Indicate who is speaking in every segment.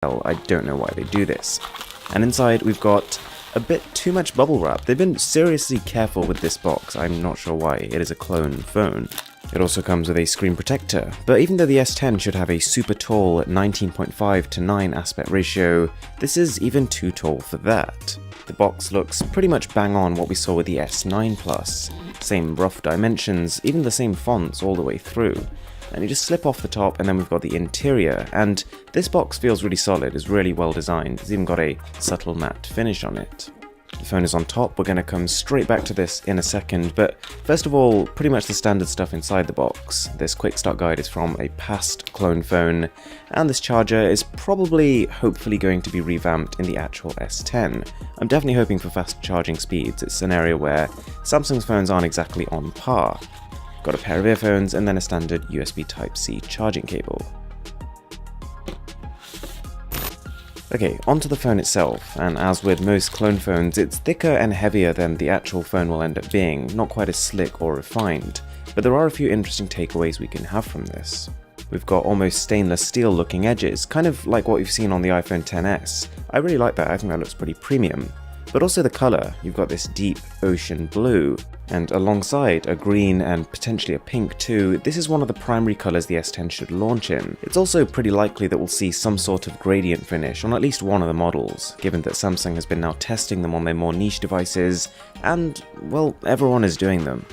Speaker 1: well, I don't know why they do this. And inside we've got a bit too much bubble wrap. They've been seriously careful with this box. I'm not sure why. It is a clone phone. It also comes with a screen protector, but even though the S10 should have a super tall 19.5:9 aspect ratio, this is even too tall for that. The box looks pretty much bang on what we saw with the S9 Plus. Same rough dimensions, even the same fonts all the way through. And you just slip off the top and then we've got the interior, and this box feels really solid, is really well designed. It's even got a subtle matte finish on it. The phone is on top. We're going to come straight back to this in a second, but first of all, pretty much the standard stuff inside the box. This quick start guide is from a past clone phone, and this charger is probably, hopefully going to be revamped in the actual S10. I'm definitely hoping for fast charging speeds. It's an area where Samsung's phones aren't exactly on par. Got a pair of earphones and then a standard USB Type-C charging cable. Okay, onto the phone itself, and as with most clone phones, it's thicker and heavier than the actual phone will end up being, not quite as slick or refined, but there are a few interesting takeaways we can have from this. We've got almost stainless steel looking edges, kind of like what we've seen on the iPhone XS. I really like that. I think that looks pretty premium. But also the colour, you've got this deep ocean blue, and alongside a green and potentially a pink too. This is one of the primary colours the S10 should launch in. It's also pretty likely that we'll see some sort of gradient finish on at least one of the models, given that Samsung has been now testing them on their more niche devices, and, well, everyone is doing them.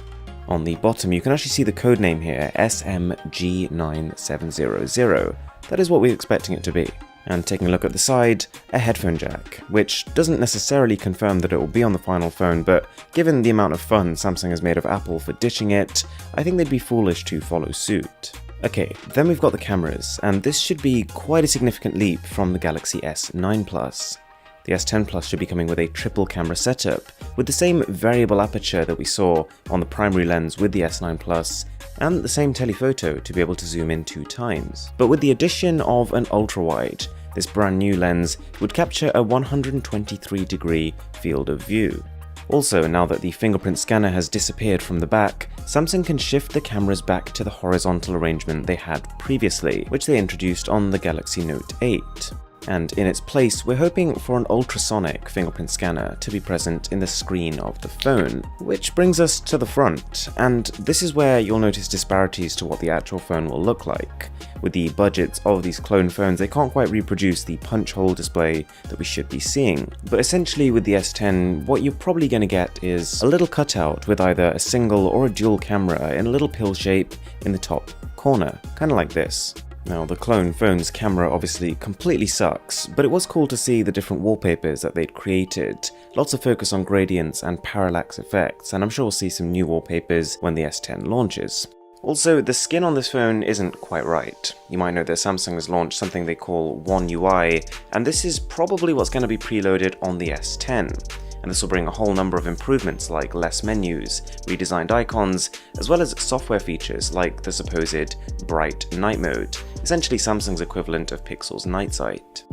Speaker 1: On the bottom you can actually see the codename here, SMG9700. That is what we're expecting it to be. And taking a look at the side, a headphone jack, which doesn't necessarily confirm that it will be on the final phone, but given the amount of fun Samsung has made of Apple for ditching it, I think they'd be foolish to follow suit. Okay, then we've got the cameras, and this should be quite a significant leap from the Galaxy S9 Plus. The S10 Plus should be coming with a triple camera setup, with the same variable aperture that we saw on the primary lens with the S9 Plus, and the same telephoto to be able to zoom in 2 times. But with the addition of an ultra-wide, this brand new lens would capture a 123-degree field of view. Also, now that the fingerprint scanner has disappeared from the back, Samsung can shift the cameras back to the horizontal arrangement they had previously, which they introduced on the Galaxy Note 8. And in its place, we're hoping for an ultrasonic fingerprint scanner to be present in the screen of the phone. Which brings us to the front, and this is where you'll notice disparities to what the actual phone will look like. With the budgets of these clone phones, they can't quite reproduce the punch hole display that we should be seeing. But essentially with the S10, what you're probably going to get is a little cutout with either a single or a dual camera in a little pill shape in the top corner, kind of like this. Now, the clone phone's camera obviously completely sucks, but it was cool to see the different wallpapers that they'd created. Lots of focus on gradients and parallax effects, and I'm sure we'll see some new wallpapers when the S10 launches. Also, the skin on this phone isn't quite right. You might know that Samsung has launched something they call One UI, and this is probably what's going to be preloaded on the S10. And this will bring a whole number of improvements like less menus, redesigned icons, as well as software features like the supposed bright night mode, essentially Samsung's equivalent of Pixel's night sight.